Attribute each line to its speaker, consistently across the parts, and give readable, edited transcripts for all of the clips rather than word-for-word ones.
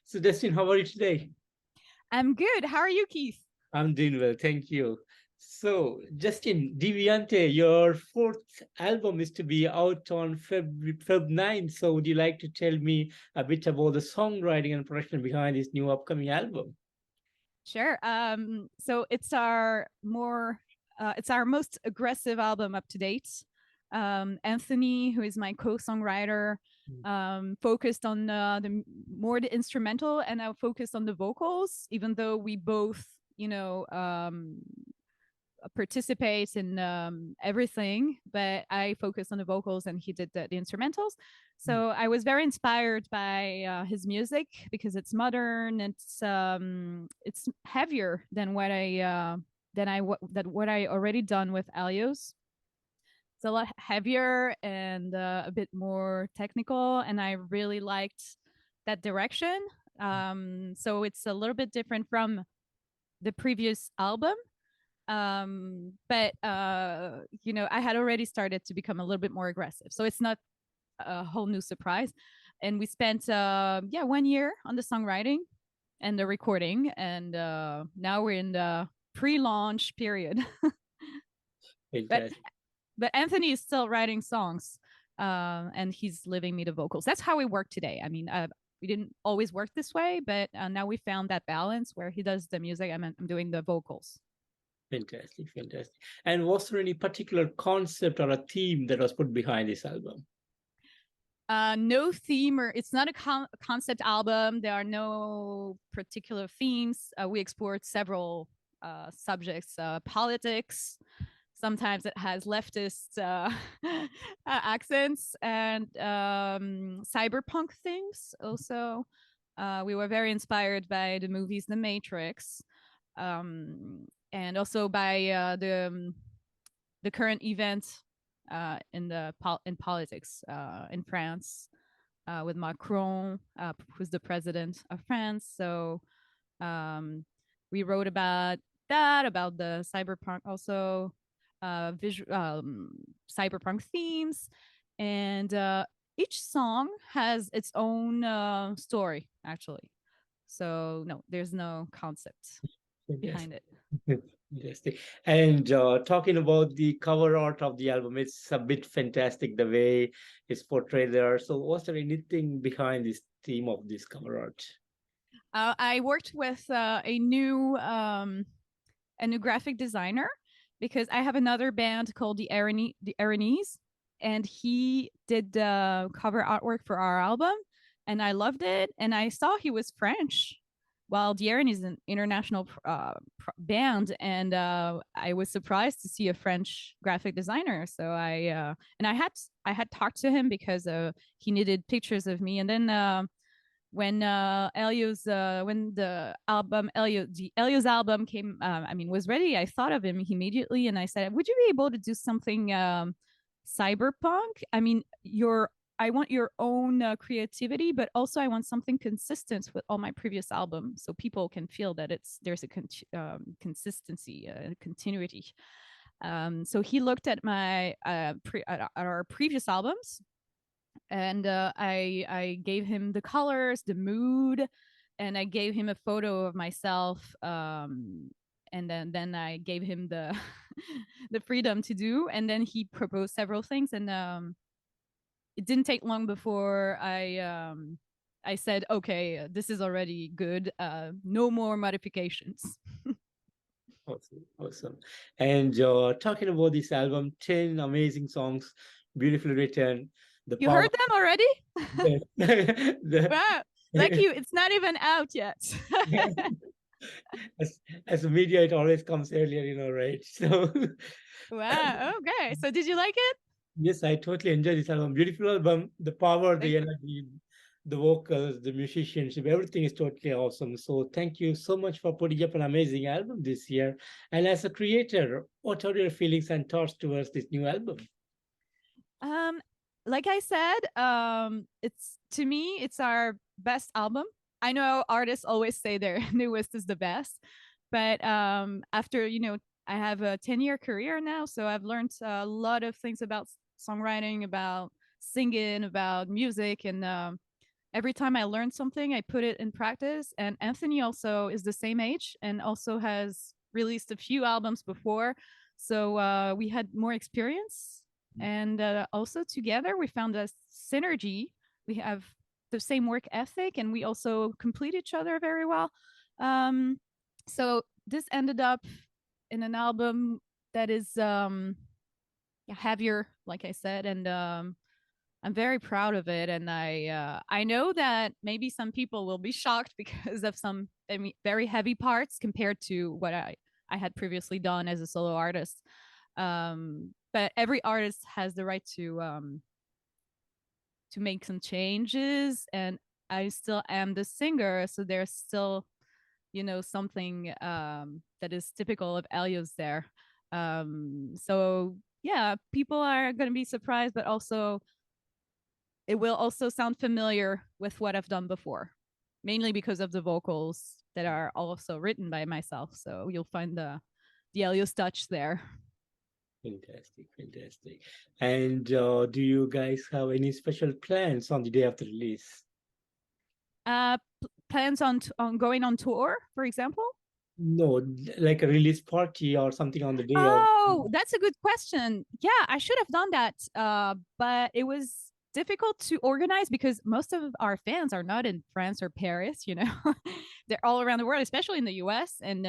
Speaker 1: So Justine, how are you today?
Speaker 2: I'm good. How are you, Keith?
Speaker 1: I'm doing well, thank you. So, Justine, Deviante, your fourth album is to be out on Feb 9th. So, would you like to tell me a bit about the songwriting and production behind this new upcoming album?
Speaker 2: Sure. So it's our most aggressive album up to date. Anthony, who is my co-songwriter, focused on the instrumental, and I focused on the vocals, even though we both, participate in everything, but I focused on the vocals and he did the instrumentals. So I was very inspired by his music because it's modern. It's heavier than what I already done with Elyose. It's a lot heavier and a bit more technical, and I really liked that direction. So it's a little bit different from the previous album. But I had already started to become a little bit more aggressive, so it's not a whole new surprise. And we spent 1 year on the songwriting and the recording, and now we're in the pre-launch period. But Anthony is still writing songs, and he's leaving me the vocals. That's how we work today. I mean, we didn't always work this way, but now we found that balance where he does the music and I'm doing the vocals.
Speaker 1: Fantastic. And was there any particular concept or a theme that was put behind this album?
Speaker 2: No theme, or it's not a concept album. There are no particular themes. We explored several subjects, politics. Sometimes it has leftist accents, and cyberpunk things also. We were very inspired by the movies The Matrix, and also by the current event in politics in France, with Macron, who's the president of France. So we wrote about that, about the cyberpunk also. Cyberpunk themes, and each song has its own story, actually. So no, there's no concept behind it.
Speaker 1: Interesting. And talking about the cover art of the album, it's a bit fantastic the way it's portrayed there. So was there anything behind this theme of this cover art?
Speaker 2: I worked with a new graphic designer, because I have another band called the Erinyes, and he did the cover artwork for our album, and I loved it. And I saw he was French, while the Erinyes is an international band, and I was surprised to see a French graphic designer. So I had talked to him because he needed pictures of me, and then when the Elyose album came, was ready, I thought of him immediately, and I said, "Would you be able to do something cyberpunk? I mean, I want your own creativity, but also I want something consistent with all my previous albums, so people can feel that there's a consistency, continuity." So he looked at our previous albums, and I gave him the colors, the mood, and I gave him a photo of myself, and then I gave him the the freedom to do, and then he proposed several things, and it didn't take long before I said, okay, this is already good, no more modifications.
Speaker 1: Awesome. And talking about this album, 10 amazing songs, beautifully written.
Speaker 2: You heard them already?
Speaker 1: Wow,
Speaker 2: like you, it's not even out yet.
Speaker 1: as a media, it always comes earlier, right? So
Speaker 2: Wow. Okay. So did you like it?
Speaker 1: yes, I totally enjoy this album. Beautiful album. The power,
Speaker 2: Thank
Speaker 1: the
Speaker 2: you.
Speaker 1: energy, the vocals, the musicianship, everything is totally awesome. So thank you so much for putting up an amazing album this year. And as a creator, what are your feelings and thoughts towards this new album?
Speaker 2: Um, like I said, it's to me, it's our best album. I know artists always say their newest is the best, but after I have a 10-year career now, so I've learned a lot of things about songwriting, about singing, about music, and every time I learn something, I put it in practice. And Anthony also is the same age and also has released a few albums before, so we had more experience, and also together we found a synergy. We have the same work ethic, and we also complete each other very well. Um, so this ended up in an album that is heavier, like I said, and I'm very proud of it. And I know that maybe some people will be shocked because of some very heavy parts compared to what I had previously done as a solo artist. But every artist has the right to make some changes, and I still am the singer, so there's still something that is typical of Elyose there. So yeah, people are going to be surprised, but also it will also sound familiar with what I've done before, mainly because of the vocals that are also written by myself. So you'll find the Elyose touch there.
Speaker 1: Fantastic, fantastic. And do you guys have any special plans on the day of the release?
Speaker 2: Plans on going on tour, for example?
Speaker 1: No, like a release party or something on the day of.
Speaker 2: Oh, that's a good question. Yeah, I should have done that, but it was difficult to organize because most of our fans are not in France or Paris. They're all around the world, especially in the US and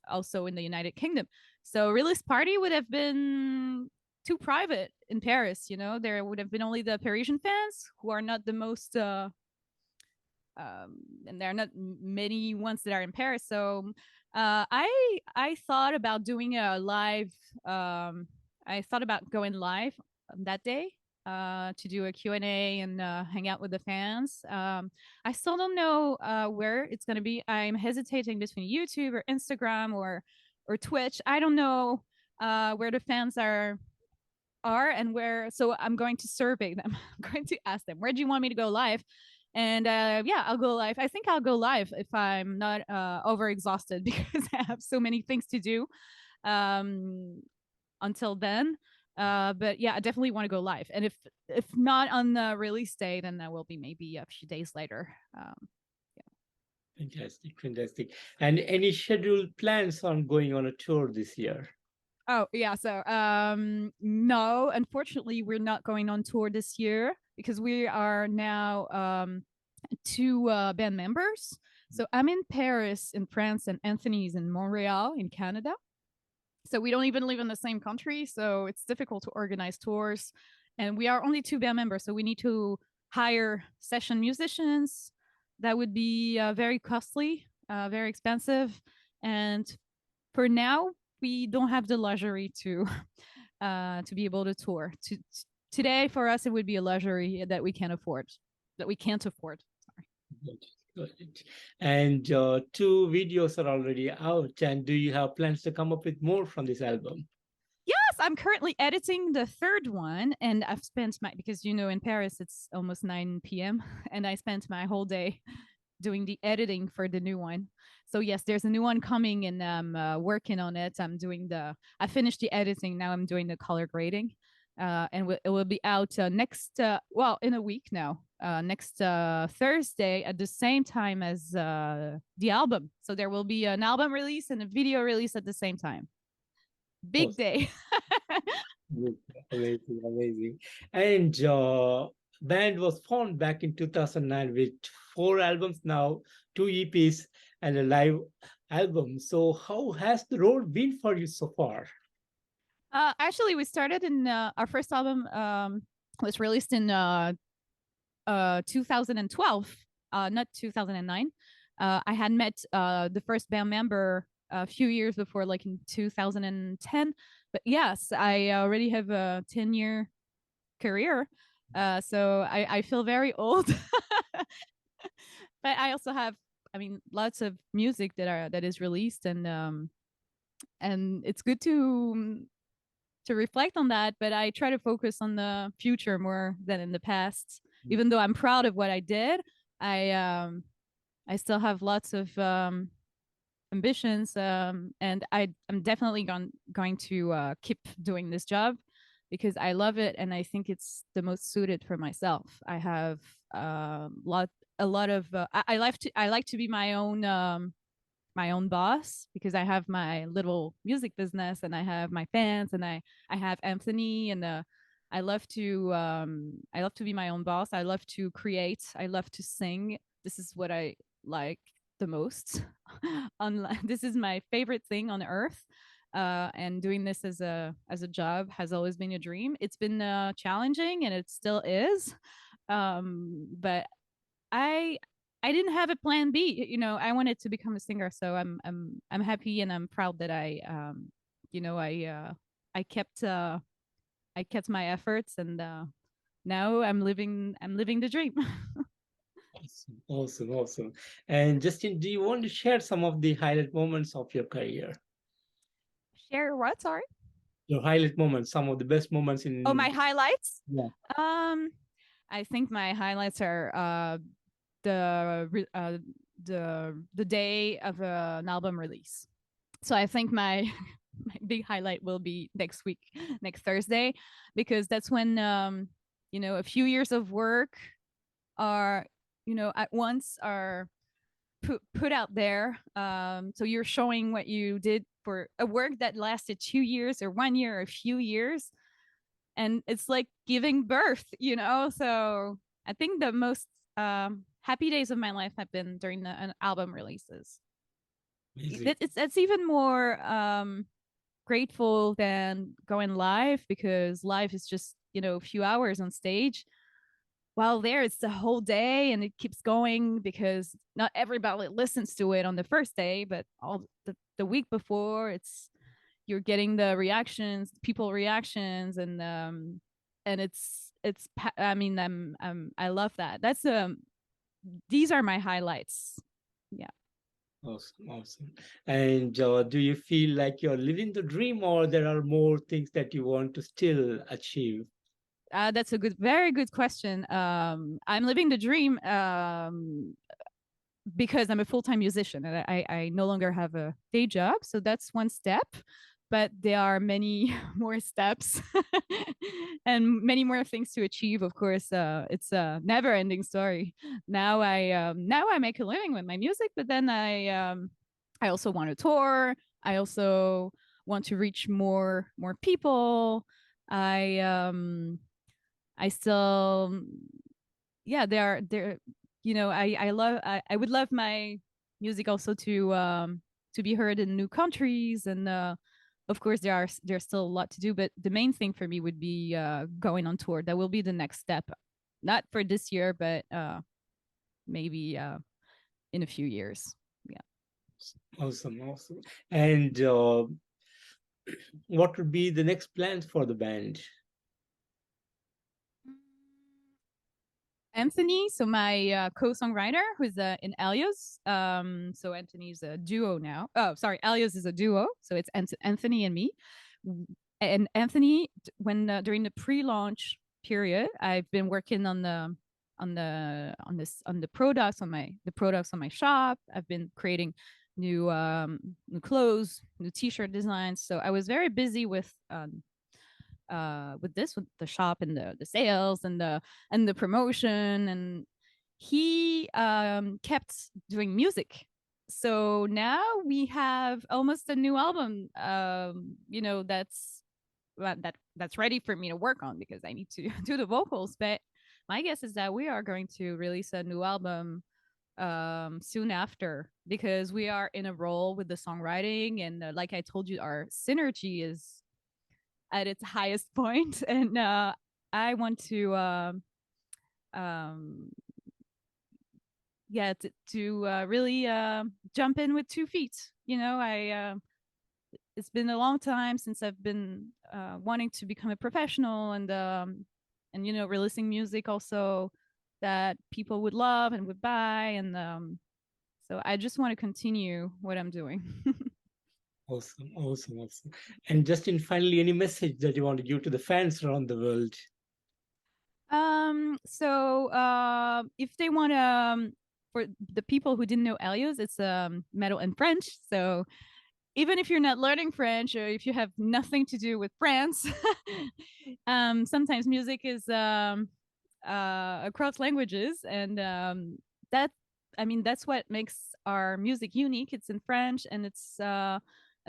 Speaker 2: also in the United Kingdom. So release party would have been too private in Paris. There would have been only the Parisian fans who are not the most and there are not many ones that are in Paris. So I thought about doing a live. I thought about going live that day to do a Q&A and hang out with the fans. I still don't know where it's going to be. I'm hesitating between YouTube or Instagram or Twitch. I don't know where the fans are and where. So I'm going to survey them. I'm going to ask them, where do you want me to go live? And yeah, I'll go live. I think I'll go live if I'm not overexhausted because I have so many things to do until then. But yeah, I definitely want to go live. And if not on the release day, then that will be maybe a few days later.
Speaker 1: Fantastic, fantastic. And any scheduled plans on going on a tour this year?
Speaker 2: Oh yeah, so no, unfortunately, we're not going on tour this year because we are now two band members. So I'm in Paris in France, and Anthony's in Montreal in Canada. So we don't even live in the same country, so it's difficult to organize tours. And we are only two band members, so we need to hire session musicians. That would be very costly, very expensive, and for now we don't have the luxury to be able to tour. Today for us, it would be a luxury that we can't afford. Sorry.
Speaker 1: Good. And two videos are already out. And do you have plans to come up with more from this album?
Speaker 2: Yes, I'm currently editing the third one, and I've spent because in Paris it's almost 9 p.m. and I spent my whole day doing the editing for the new one. So yes, there's a new one coming, and I'm working on it. I finished the editing. Now I'm doing the color grading, and it will be out next, in a week now, next Thursday at the same time as the album. So there will be an album release and a video release at the same time. Big
Speaker 1: Awesome.
Speaker 2: day.
Speaker 1: Amazing, amazing. And band was formed back in 2009 with 4 albums now, 2 EPs, and a live album. So how has the road been for you so far?
Speaker 2: Actually, we started in our first album was released in 2012, not 2009. I had met the first band member a few years before, like in 2010. But yes, I already have a 10-year career. So I feel very old. But I also have, I mean, lots of music that is released, and it's good to reflect on that. But I try to focus on the future more than in the past. Even though I'm proud of what I did, I still have lots of ambitions, and I'm definitely going to keep doing this job because I love it and I think it's the most suited for myself. I have a lot of I like to be my own boss because I have my little music business and I have my fans and I have Anthony, and I love to be my own boss. I love to create. I love to sing. This is what I like the most. This is my favorite thing on earth. And doing this as a job has always been a dream. It's been challenging and it still is. But I I didn't have a plan B. You know, I wanted to become a singer, so I'm happy and I'm proud that you know, I kept my efforts, and now I'm living the dream.
Speaker 1: Awesome, awesome, awesome. And Justin, do you want to share some of the highlight moments of your career?
Speaker 2: Share what? Sorry.
Speaker 1: Your highlight moments, some of the best moments
Speaker 2: Oh, my
Speaker 1: in.
Speaker 2: highlights.
Speaker 1: Yeah.
Speaker 2: I think my highlights are the the day of an album release. So I think my my big highlight will be next week, next Thursday, because that's when you know, a few years of work are, you know, at once are put out there. So you're showing what you did for a work that lasted 2 years or 1 year or a few years, and it's like giving birth, you know. So I think the most happy days of my life have been during the album releases.
Speaker 1: Amazing.
Speaker 2: It's even more grateful than going live, because live is just, you know, a few hours on stage, while there it's the whole day and it keeps going because not everybody listens to it on the first day, but all the week before, it's you're getting the reactions, people reactions, and it's I mean, I love that. That's these are my highlights. Yeah.
Speaker 1: Awesome, awesome. And do you feel like you're living the dream, or there are more things that you want to still achieve?
Speaker 2: That's a very good question. I'm living the dream because I'm a full-time musician and I no longer have a day job. So that's one step, but there are many more steps and many more things to achieve. Of course, it's a never-ending story. Now I make a living with my music, but then I also want to tour. I also want to reach more people. I still, yeah, there, you know, I would love my music also to be heard in new countries, and of course there's still a lot to do, but the main thing for me would be going on tour. That will be the next step, not for this year, but maybe in a few years. Yeah.
Speaker 1: Awesome, awesome. And what would be the next plans for the band?
Speaker 2: Anthony, so my co-songwriter, who's in Elyose. So Anthony's a duo now. Oh, sorry, Elyose is a duo. So it's Anthony and me. And Anthony, when during the pre-launch period, I've been working on the products on my shop. I've been creating new clothes, new T-shirt designs. So I was very busy with the shop and the sales and the promotion, and he kept doing music. So now we have almost a new album, you know, that's ready for me to work on because I need to do the vocals. But my guess is that we are going to release a new album soon after, because we are in a role with the songwriting, and like I told you, our synergy is at its highest point, and I want to yeah, to really jump in with 2 feet. You know, it's been a long time since I've been wanting to become a professional, and you know, releasing music also that people would love and would buy, and so I just want to continue what I'm doing.
Speaker 1: Awesome, awesome, awesome. And Justin, finally, any message that you want to give to the fans around the world?
Speaker 2: So if they want to, for the people who didn't know Elyose, it's metal in French. So even if you're not learning French, or if you have nothing to do with France, sometimes music is across languages, and that, I mean, that's what makes our music unique. It's in French, and it's a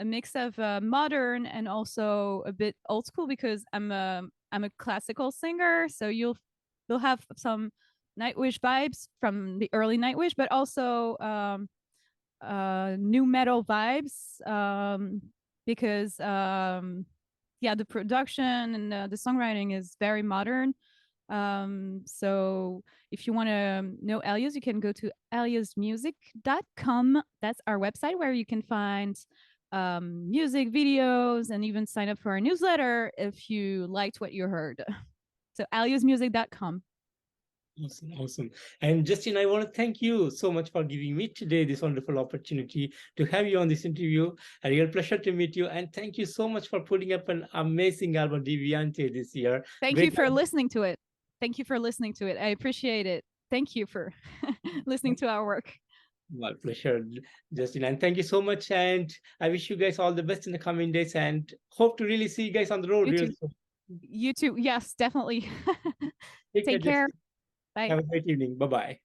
Speaker 2: mix of modern and also a bit old school, because I'm a classical singer, so you'll have some Nightwish vibes from the early Nightwish, but also new metal vibes, because yeah, the production and the songwriting is very modern. So if you want to know Elyose, you can go to elyosemusic.com. That's our website, where you can find music videos and even sign up for our newsletter if you liked what you heard. So elyosemusic.com.
Speaker 1: Awesome, awesome. And Justin, I want to thank you so much for giving me today this wonderful opportunity to have you on this interview. A real pleasure to meet you. And thank you so much for putting up an amazing album, Deviante, this year.
Speaker 2: Thank
Speaker 1: Great
Speaker 2: you for
Speaker 1: album.
Speaker 2: listening to it. Thank you for listening to it. I appreciate it. Thank you for listening to our work.
Speaker 1: My pleasure, Justin. And thank you so much. And I wish you guys all the best in the coming days, and hope to really see you guys on the road
Speaker 2: You
Speaker 1: real
Speaker 2: too.
Speaker 1: soon.
Speaker 2: You too. Yes, definitely.
Speaker 1: Take
Speaker 2: Take care.
Speaker 1: Justin.
Speaker 2: Bye.
Speaker 1: Have a great evening. Bye-bye.